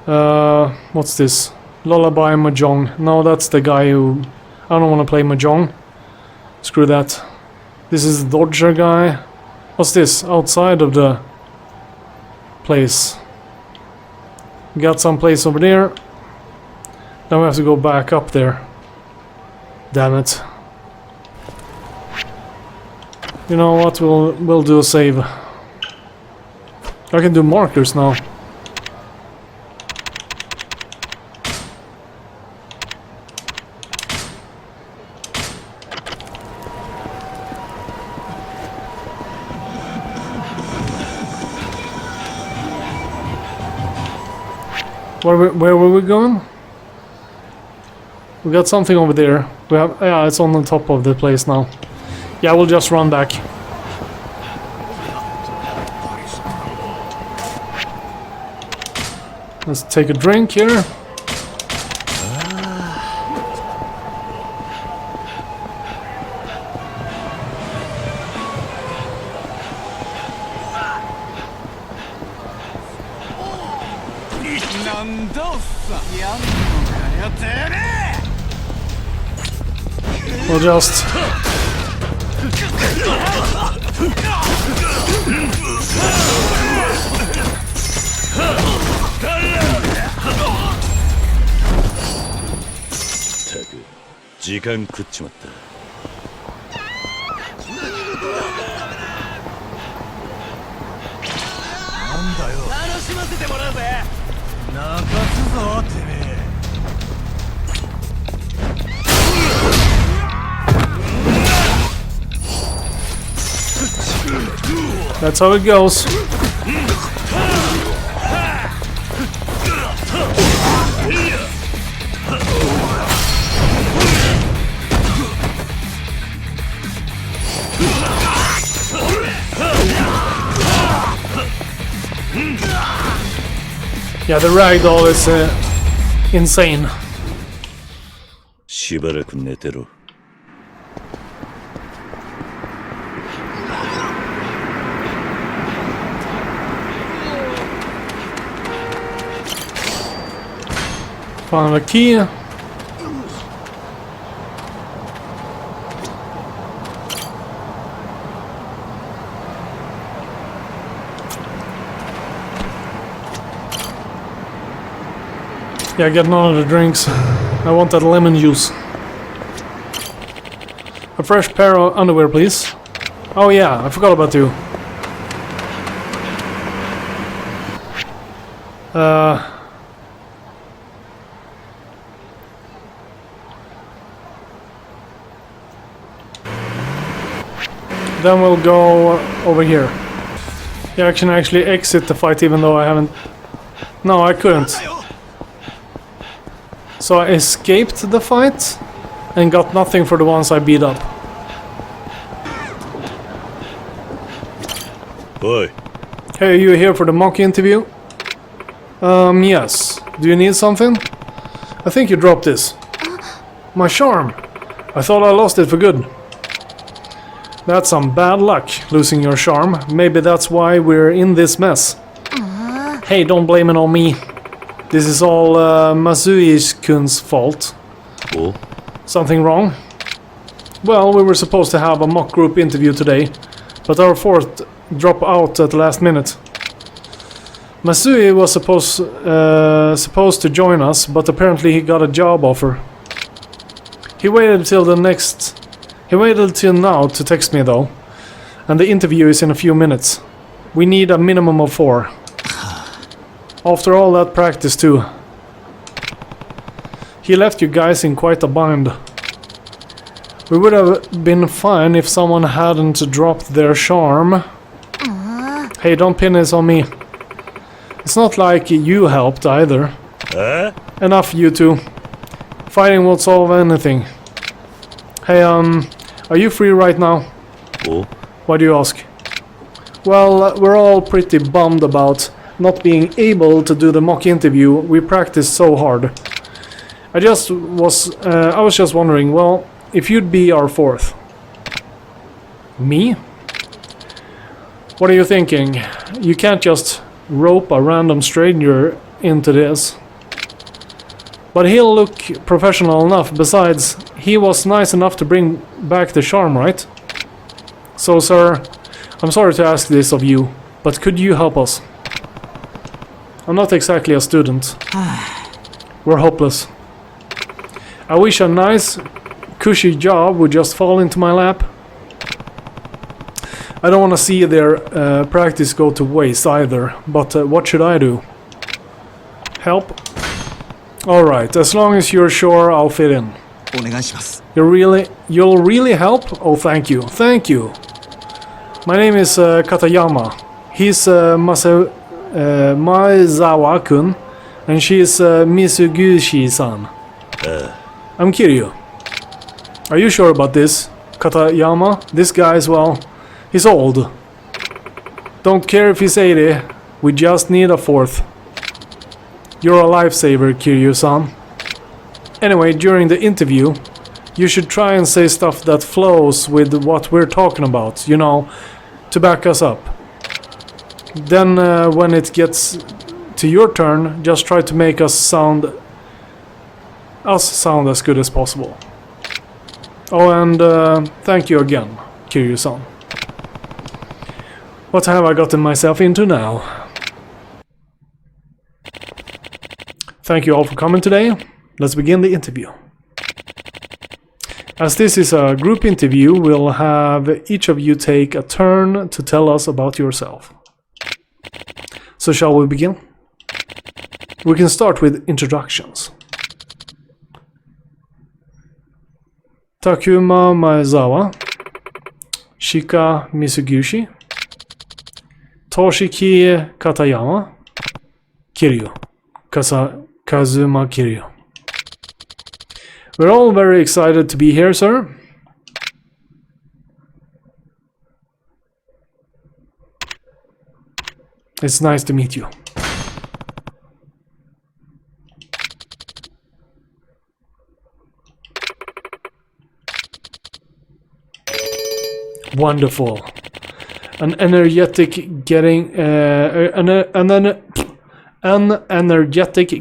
What's this? Lullaby Mahjong. No, that's the guy who... I don't want to play Mahjong. Screw that. This is the Dodger guy. What's this? Outside of the place. We got some place over there. Then we have to go back up there. Damn it. You know what? We'll do a save. I can do markers now. Where were we going? We got something over there. We have, yeah, it's on the top of the place now. Yeah, we'll just run back. Let's take a drink here. We'll just... 시간 그치웠다. 난다요. 楽しませてもらうぜ。泣かすぞてめえ。 That's how it goes. Yeah, the ragdoll is insane. しばらく寝てろ。 Found a key. Yeah, get none of the drinks. I want that lemon juice. A fresh pair of underwear, please. Oh yeah, I forgot about you. Then we'll go over here. Yeah, I can actually exit the fight even though I haven't... No, I couldn't. So I escaped the fight and got nothing for the ones I beat up. Boy. Hey, are you here for the mock interview? Yes. Do you need something? I think you dropped this. My charm. I thought I lost it for good. That's some bad luck, losing your charm. Maybe that's why we're in this mess. Hey, don't blame it on me. This is all Masui-kun's fault. Oh? Something wrong? Well, we were supposed to have a mock group interview today, but our fourth dropped out at the last minute. Masui was supposed to join us, but apparently he got a job offer. He waited till now to text me though, and the interview is in a few minutes. We need a minimum of 4. After all that practice too. He left you guys in quite a bind. We would have been fine if someone hadn't dropped their charm. Hey, don't pin this on me. It's not like you helped either. Enough, you two. Fighting won't solve anything. Hey, are you free right now? Oh? Why do you ask? Well, we're all pretty bummed about not being able to do the mock interview. We practiced so hard. I was just wondering, well, if you'd be our 4th. Me? What are you thinking? You can't just rope a random stranger into this. But he'll look professional enough. Besides, he was nice enough to bring back the charm, right? So, sir, I'm sorry to ask this of you, but could you help us? I'm not exactly a student. We're hopeless. I wish a nice, cushy job would just fall into my lap. I don't want to see their practice go to waste either, but what should I do? Help? Alright, as long as you're sure I'll fit in. お願いします。 You'll really help? Oh, thank you. Thank you. My name is Katayama. He's Maezawa-kun, and she's Misuguchi-san. I'm Kiryu. Are you sure about this, Katayama? This guy's, well, he's old. Don't care if he's 80. We just need a fourth. You're a lifesaver, Kiryu-san. Anyway, during the interview, you should try and say stuff that flows with what we're talking about, you know, to back us up. Then when it gets to your turn, just try to make us sound as good as possible. Oh, and thank you again, Kiryu-san. What have I gotten myself into now? Thank you all for coming today. Let's begin the interview. As this is a group interview, we'll have each of you take a turn to tell us about yourself. So shall we begin? We can start with introductions. Takuma Maezawa, Shika Misuguchi, Toshiki Katayama, Kiryu, Kazuma Kiryu. We're all very excited to be here, sir. It's nice to meet you. Wonderful. An energetic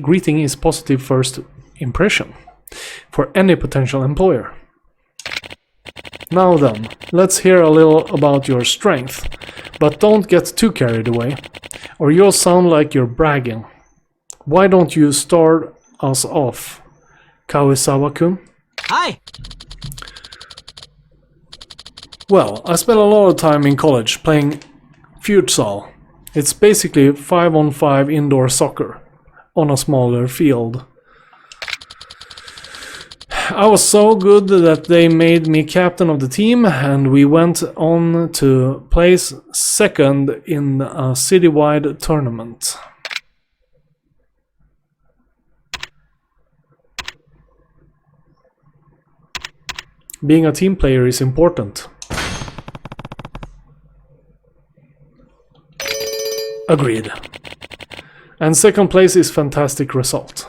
greeting is positive first impression for any potential employer. Now then, let's hear a little about your strength, but don't get too carried away, or you'll sound like you're bragging. Why don't you start us off, Kawasawa-kun? Hi. Well, I spent a lot of time in college playing futsal. It's basically 5-on-5 indoor soccer on a smaller field. I was so good that they made me captain of the team, and we went on to place second in a citywide tournament. Being a team player is important. Agreed. And second place is fantastic result.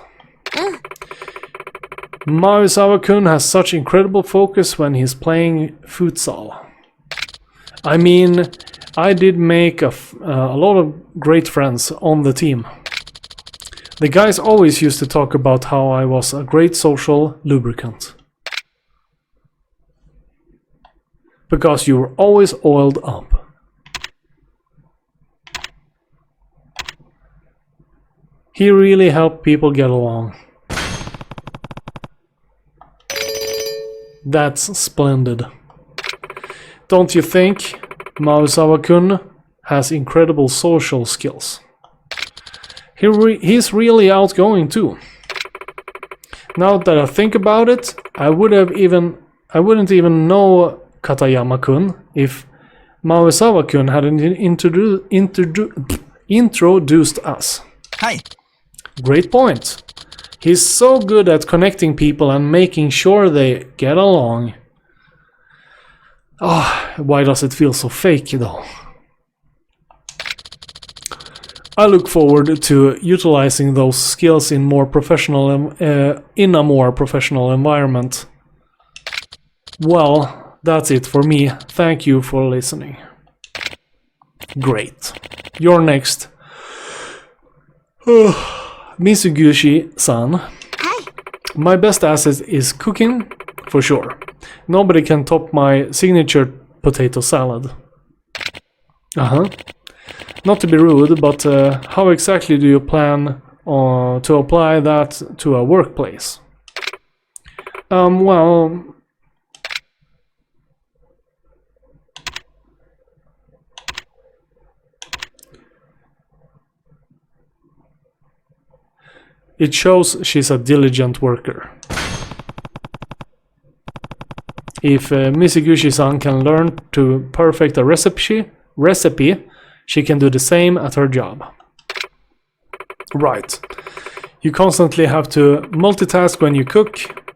Maezawa-kun has such incredible focus when he's playing futsal. I mean, I did make a lot of great friends on the team. The guys always used to talk about how I was a great social lubricant. Because you were always oiled up. He really helped people get along. That's splendid. Don't you think Maezawa-kun has incredible social skills? He's really outgoing too. Now that I think about it, I wouldn't even know Katayama-kun if Maezawa-kun hadn't introduced us. Hi. Great point. He's so good at connecting people and making sure they get along. Ah, why does it feel so fake though? I look forward to utilizing those skills in a more professional environment. Well, that's it for me. Thank you for listening. Great. You're next. Mitsugushi-san, my best asset is cooking, for sure. Nobody can top my signature potato salad. Not to be rude, but how exactly do you plan to apply that to a workplace? Well... It shows she's a diligent worker. If Mitsugushi-san can learn to perfect a recipe, she can do the same at her job. Right. You constantly have to multitask when you cook.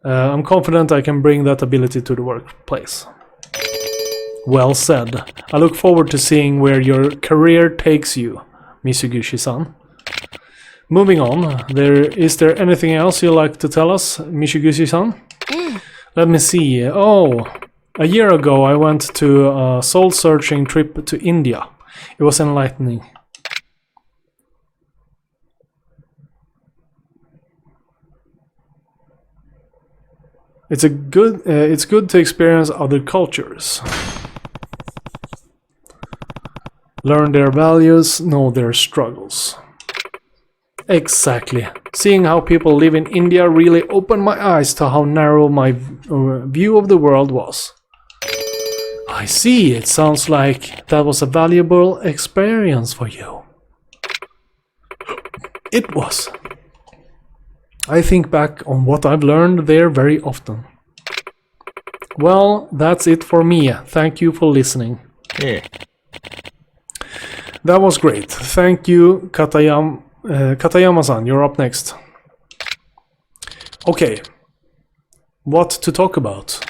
I'm confident I can bring that ability to the workplace. Well said. I look forward to seeing where your career takes you, Mitsugushi-san. Moving on, is there anything else you'd like to tell us, Mitsugushi-san? Let me see. Oh, a year ago I went to a soul-searching trip to India. It was enlightening. It's good to experience other cultures. Learn their values, know their struggles. Exactly. Seeing how people live in India really opened my eyes to how narrow my view of the world was. I see, it sounds like that was a valuable experience for you. It was. I think back on what I've learned there very often. Well, that's it for me. Thank you for listening. Yeah. That was great. Thank you, Katayama-san. You're up next. Okay. What to talk about?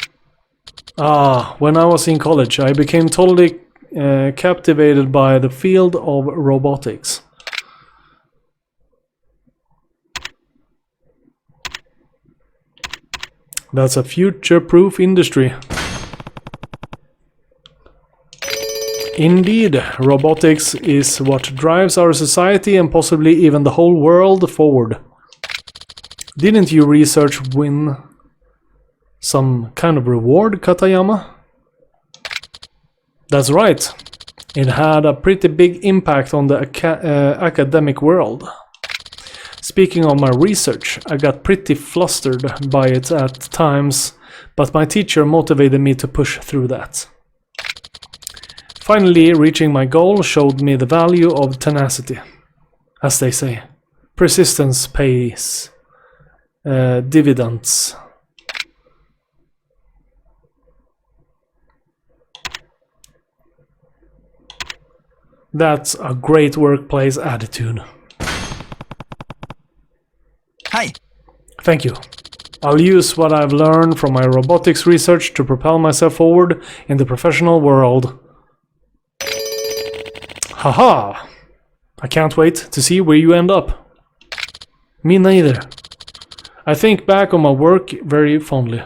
When I was in college, I became totally captivated by the field of robotics. That's a future-proof industry. Indeed, robotics is what drives our society and possibly even the whole world forward. Didn't you research win some kind of reward, Katayama? That's right. It had a pretty big impact on the academic world. Speaking of my research, I got pretty flustered by it at times, but my teacher motivated me to push through that. Finally, reaching my goal showed me the value of tenacity. As they say, persistence pays dividends. That's a great workplace attitude. Hi. Thank you. I'll use what I've learned from my robotics research to propel myself forward in the professional world. Haha! I can't wait to see where you end up. Me neither. I think back on my work very fondly.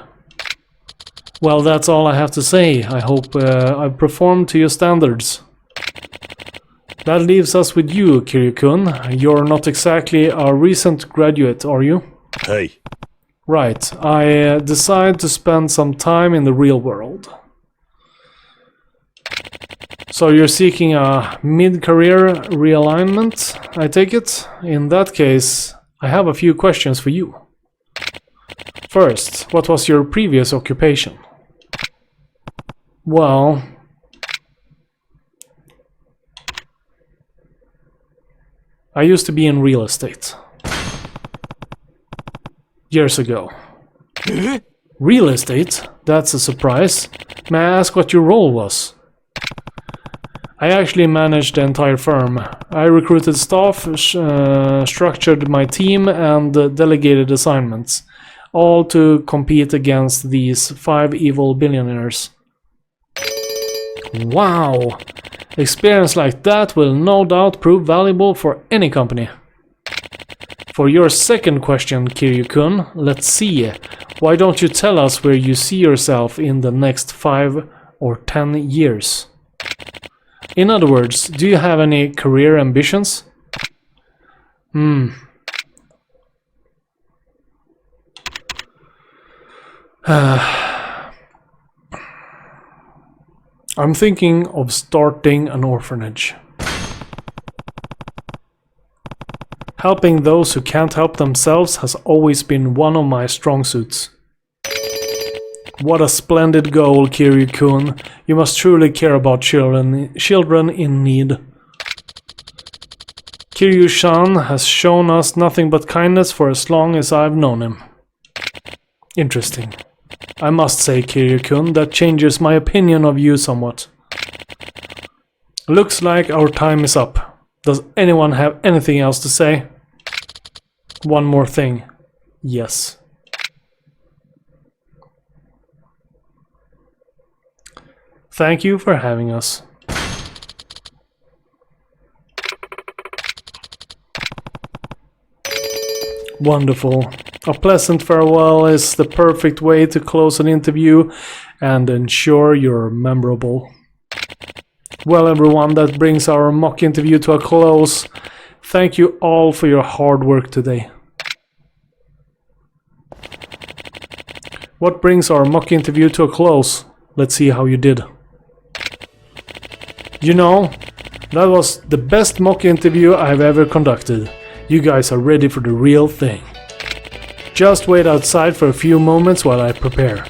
Well, that's all I have to say. I hope I've performed to your standards. That leaves us with you, Kiryu-kun. You're not exactly a recent graduate, are you? Hey. Right. I decided to spend some time in the real world. So you're seeking a mid-career realignment, I take it? In that case, I have a few questions for you. First, what was your previous occupation? Well... I used to be in real estate. Years ago. Real estate? That's a surprise. May I ask what your role was? I actually managed the entire firm. I recruited staff, structured my team, and delegated assignments. All to compete against these 5 evil billionaires. Wow! Experience like that will no doubt prove valuable for any company. For your second question, Kiryu-kun, let's see. Why don't you tell us where you see yourself in the next 5 or 10 years? In other words, do you have any career ambitions? I'm thinking of starting an orphanage. Helping those who can't help themselves has always been one of my strong suits. What a splendid goal, Kiryu-kun. You must truly care about children in need. Kiryu-san has shown us nothing but kindness for as long as I've known him. Interesting. I must say, Kiryu-kun, that changes my opinion of you somewhat. Looks like our time is up. Does anyone have anything else to say? One more thing. Yes. Thank you for having us. Wonderful. A pleasant farewell is the perfect way to close an interview and ensure you're memorable. Well, everyone, that brings our mock interview to a close. Thank you all for your hard work today. What brings our mock interview to a close? Let's see how you did. You know, that was the best mock interview I've ever conducted. You guys are ready for the real thing. Just wait outside for a few moments while I prepare.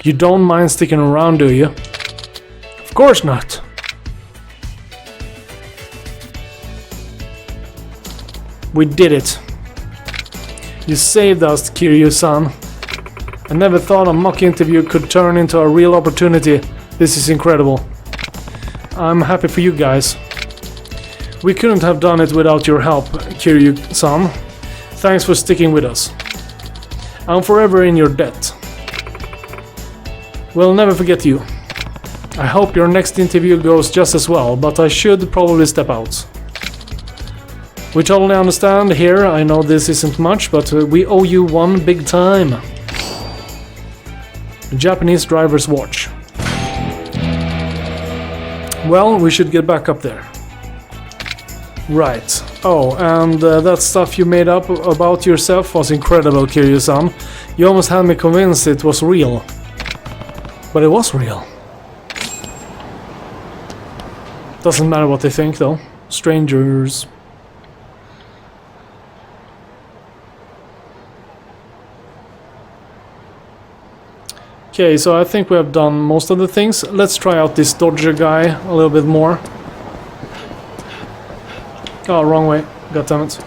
You don't mind sticking around, do you? Of course not. We did it. You saved us, Kiryu-san. I never thought a mock interview could turn into a real opportunity. This is incredible. I'm happy for you guys. We couldn't have done it without your help, Kiryu-san. Thanks for sticking with us. I'm forever in your debt. We'll never forget you. I hope your next interview goes just as well, but I should probably step out. We totally understand here. I know this isn't much, but we owe you one big time. A Japanese driver's watch. Well, we should get back up there. Right. Oh, and that stuff you made up about yourself was incredible, Kiryu-san. You almost had me convinced it was real. But it was real. Doesn't matter what they think, though. Strangers. Okay, so I think we have done most of the things. Let's try out this Dodger guy a little bit more. Oh, wrong way. Goddammit.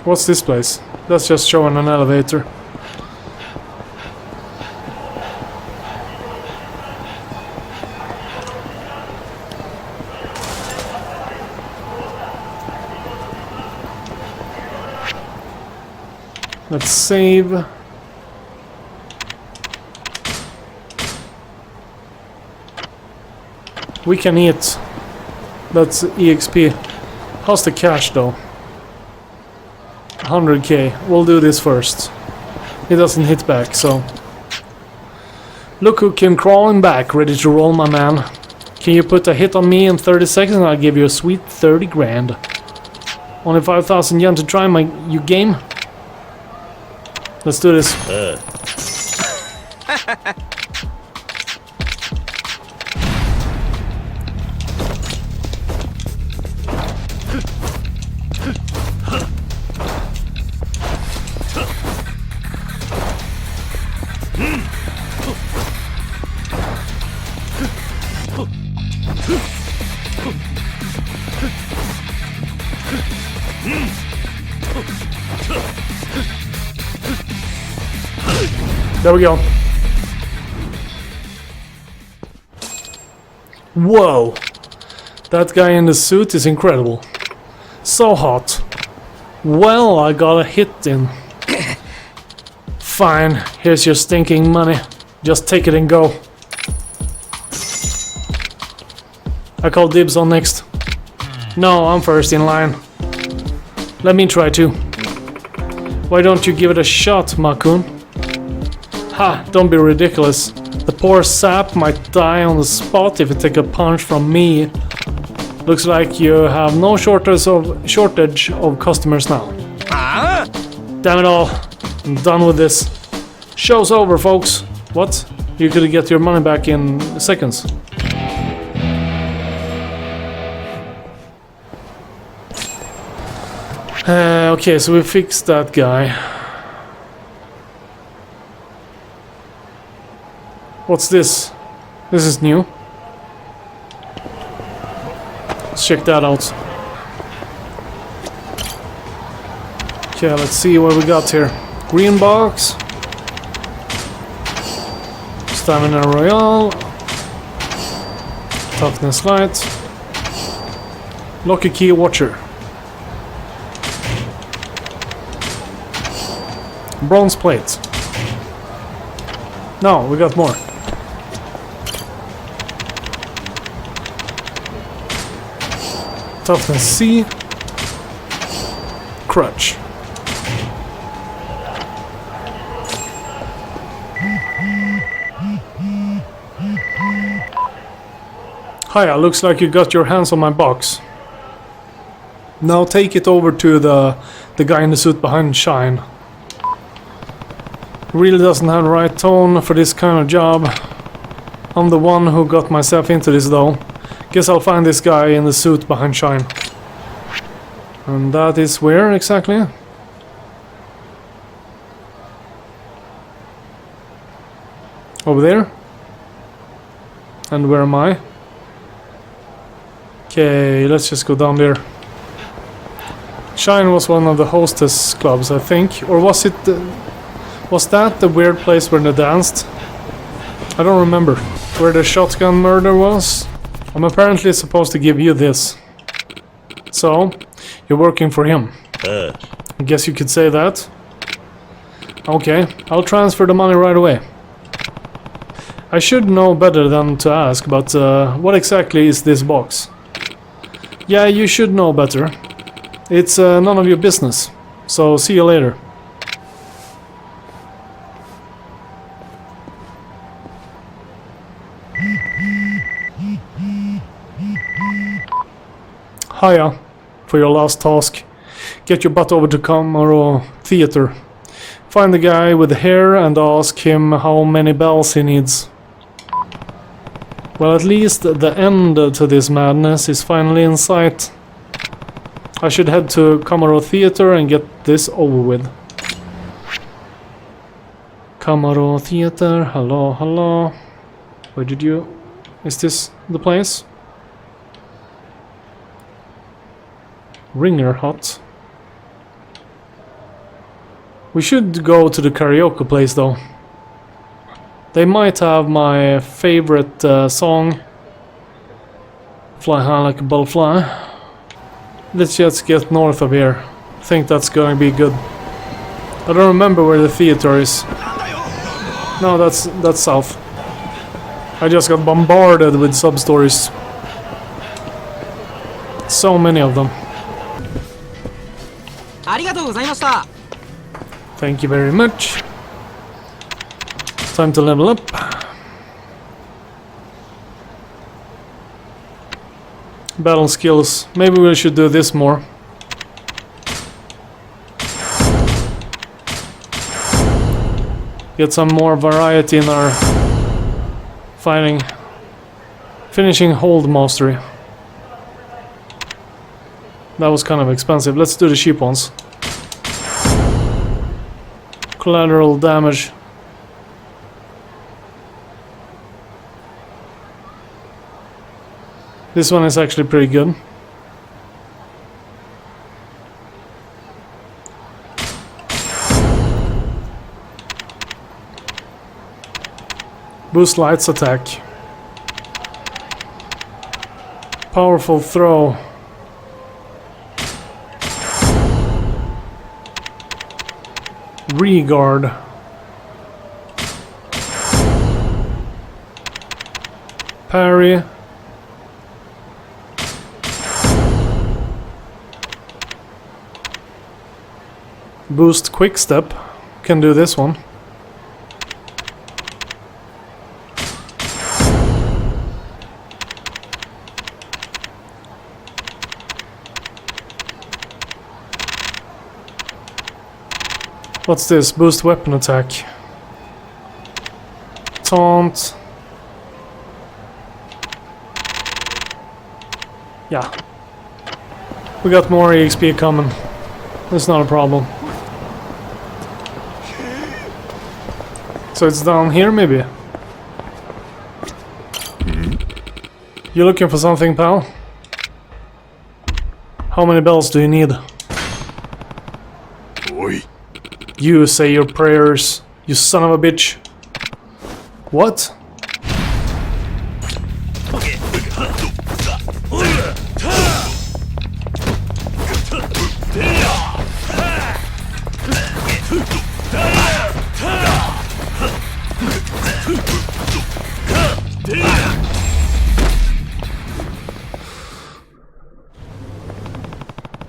What's this place? That's just showing an elevator. Let's save. We can eat. That's EXP. How's the cash though? 100k. We'll do this first. It doesn't hit back, so. Look who came crawling back, ready to roll, my man. Can you put a hit on me in 30 seconds and I'll give you a sweet 30 grand. Only 5,000 yen to try you game? Let's do this. There we go. Whoa! That guy in the suit is incredible. So hot. Well, I got a hit in. Fine, here's your stinking money. Just take it and go. I call dibs on next. No, I'm first in line. Let me try too. Why don't you give it a shot, Makun? Ha, don't be ridiculous. The poor sap might die on the spot if you take a punch from me. Looks like you have no shortage of customers now. Ah? Damn it all. I'm done with this. Show's over, folks. What? You could get your money back in seconds. Okay, so we fixed that guy. What's this? This is new. Let's check that out. Okay, let's see what we got here. Green box. Stamina Royale. Toughness Light. Lucky Key Watcher. Bronze plate. No, we got more. Toughness C. Crutch. Hiya, looks like you got your hands on my box. Now take it over to the guy in the suit behind Shine. Really doesn't have the right tone for this kind of job. I'm the one who got myself into this though. Guess I'll find this guy in the suit behind Shine. And that is where exactly? Over there? And where am I? Okay, let's just go down there. Shine was one of the hostess clubs, I think. Or was it... was that the weird place where they danced? I don't remember. Where the shotgun murder was? I'm apparently supposed to give you this. So, you're working for him. I guess you could say that. Okay, I'll transfer the money right away. I should know better than to ask, but what exactly is this box? Yeah, you should know better. It's none of your business. So, see you later. Hiya, for your last task. Get your butt over to Camaro Theater. Find the guy with the hair and ask him how many bells he needs. Well, at least the end to this madness is finally in sight. I should head to Camaro Theater and get this over with. Camaro Theater, hello, hello. Where did you... Is this the place? Ringer Hut. We should go to the karaoke place though. They might have my favorite song. Fly high like a butterfly. Let's just get north of here. I think that's going to be good. I don't remember where the theater is. No, that's south. I just got bombarded with sub-stories. So many of them. Thank you very much. Time to level up. Battle skills. Maybe we should do this more. Get some more variety in our fighting. Finishing hold mastery. That was kind of expensive. Let's do the cheap ones. Collateral damage. This one is actually pretty good. Boost lights attack. Powerful throw. Regard. Parry. Boost quick step. Can do this one. What's this? Boost weapon attack. Taunt. Yeah. We got more EXP coming. That's not a problem. So it's down here, maybe? You looking for something, pal? How many bells do you need? Oi. You say your prayers, you son of a bitch. What?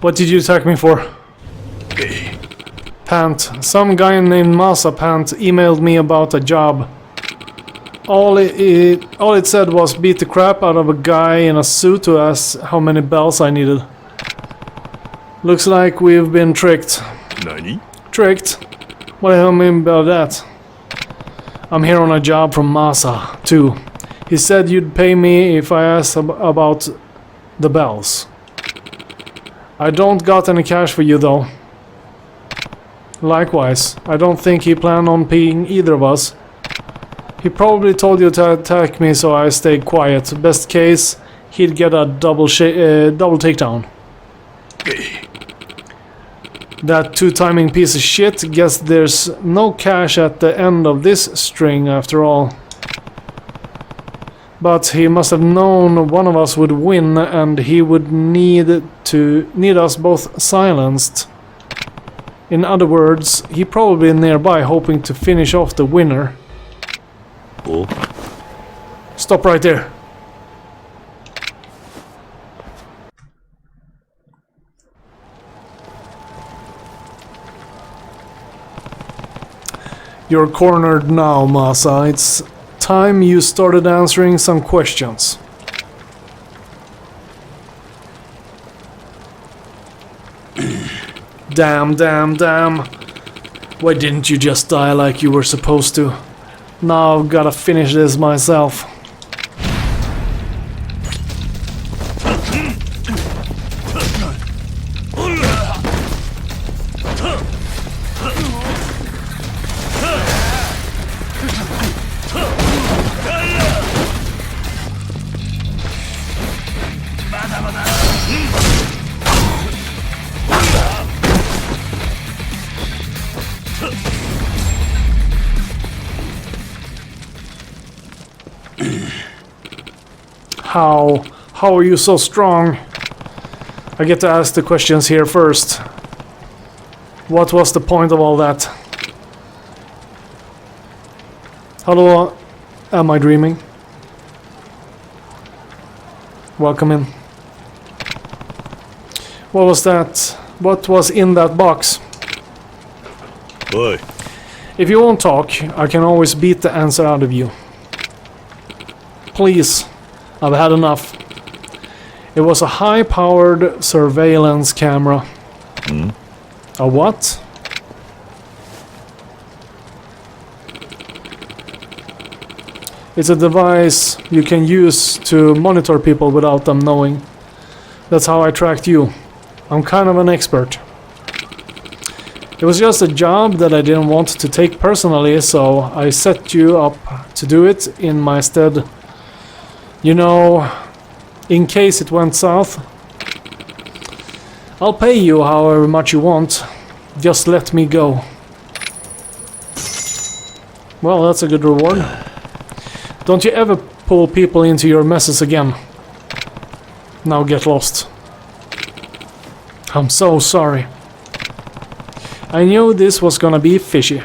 What did you attack me for? Pant. Some guy named Masa Pant emailed me about a job. All it said was beat the crap out of a guy in a suit to ask how many bells I needed. Looks like we've been tricked. Nani? Tricked? What the hell do you mean by that? I'm here on a job from Masa, too. He said you'd pay me if I asked about the bells. I don't got any cash for you, though. Likewise, I don't think he planned on paying either of us. He probably told you to attack me, so I stayed quiet. Best case, he'd get a double takedown. That two-timing piece of shit. Guess there's no cash at the end of this string after all. But he must have known one of us would win, and he would need us both silenced. In other words, he probably nearby hoping to finish off the winner. Oh. Stop right there. You're cornered now, Masa. It's time you started answering some questions. Damn. Why didn't you just die like you were supposed to? Now I've gotta finish this myself. How are you so strong? I get to ask the questions here first. What was the point of all that? Hello, am I dreaming? Welcome in. What was that? What was in that box? Oi. If you won't talk, I can always beat the answer out of you. Please, I've had enough. It was a high-powered surveillance camera. A what? It's a device you can use to monitor people without them knowing. That's how I tracked you. I'm kind of an expert. It was just a job that I didn't want to take personally, so I set you up to do it in my stead. You know, in case it went south. I'll pay you however much you want. Just let me go. Well, that's a good reward. Don't you ever pull people into your messes again. Now get lost. I'm so sorry. I knew this was gonna be fishy.